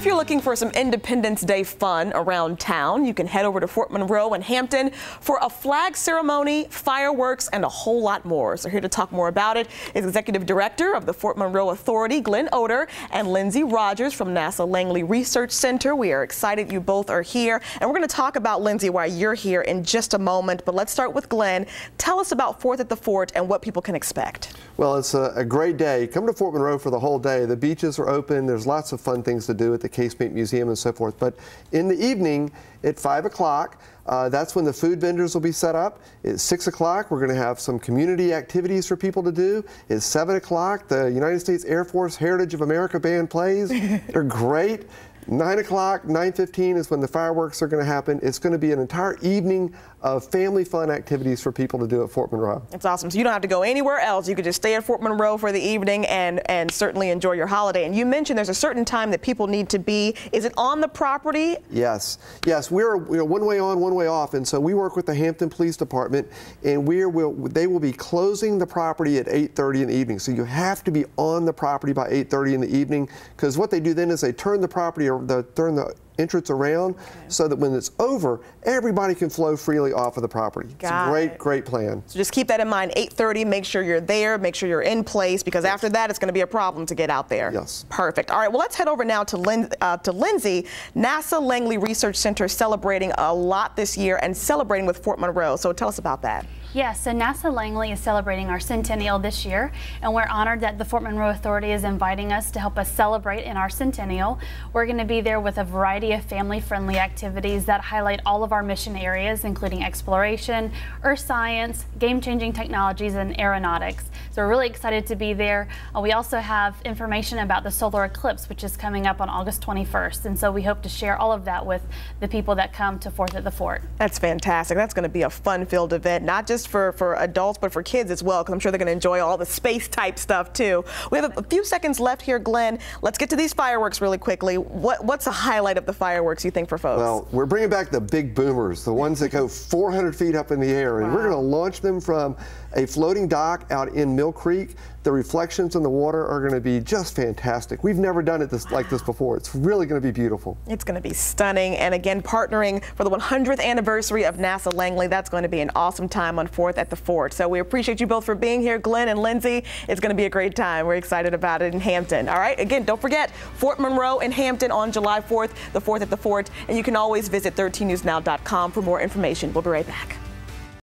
if you're looking for some Independence Day fun around town, you can head over to Fort Monroe and Hampton for a flag ceremony, fireworks, and a whole lot more. So here to talk more about it is Executive Director of the Fort Monroe Authority, Glenn Oder, and Lindsay Rogers from NASA Langley Research Center. We are excited you both are here, and we're going to talk about, Lindsay, why you're here in just a moment. But let's start with Glenn. Tell us about 4th at the Fort and what people can expect. Well, it's a great day. Come to Fort Monroe for the whole day. The beaches are open. There's lots of fun things to do at the Casemate Museum and so forth. But in the evening at 5 o'clock, that's when the food vendors will be set up. At 6 o'clock, we're going to have some community activities for people to do. At 7 o'clock, the United States Air Force Heritage of America band plays. They're great. 9 o'clock, 9:15 is when the fireworks are going to happen. It's going to be an entire evening of family fun activities for people to do at Fort Monroe. It's awesome. So you don't have to go anywhere else. You could just stay at Fort Monroe for the evening and certainly enjoy your holiday. And you mentioned there's a certain time that people need to be. Is it on the property? Yes. Yes, we're one way on, one way off. And so we work with the Hampton Police Department, and they will be closing the property at 8:30 in the evening. So you have to be on the property by 8:30 in the evening, because what they do then is they turn the property, turn the entrance around, so that when it's over, everybody can flow freely off of the property. It's a great plan. So just keep that in mind. 8:30, make sure you're there, make sure you're in place, because after that, it's going to be a problem to get out there. Yes. Perfect. All right, well, let's head over now to Lindsay. NASA Langley Research Center is celebrating a lot this year and celebrating with Fort Monroe. So tell us about that. Yes, so NASA Langley is celebrating our centennial this year, and we're honored that the Fort Monroe Authority is inviting us to help us celebrate in our centennial. We're going to be there with a variety of family-friendly activities that highlight all of our mission areas, including exploration, earth science, game-changing technologies, and aeronautics. So we're really excited to be there. We also have information about the solar eclipse, which is coming up on August 21st, and so we hope to share all of that with the people that come to 4th at the Fort. That's fantastic. That's going to be a fun-filled event, not just for adults, but for kids as well, because I'm sure they're going to enjoy all the space-type stuff, too. We have a few seconds left here, Glenn. Let's get to these fireworks really quickly. What's a highlight of the fireworks, you think, for folks? Well, we're bringing back the big boomers, the ones that go 400 feet up in the air, and we're going to launch them from a floating dock out in Mill Creek. The reflections in the water are going to be just fantastic. We've never done it like this before. It's really going to be beautiful. It's going to be stunning. And again, partnering for the 100th anniversary of NASA Langley. That's going to be an awesome time on 4th at the Fort. So we appreciate you both for being here, Glenn and Lindsay. It's going to be a great time. We're excited about it in Hampton. All right. Again, don't forget, Fort Monroe in Hampton on July 4th, the 4th at the Fort. And you can always visit 13newsnow.com for more information. We'll be right back.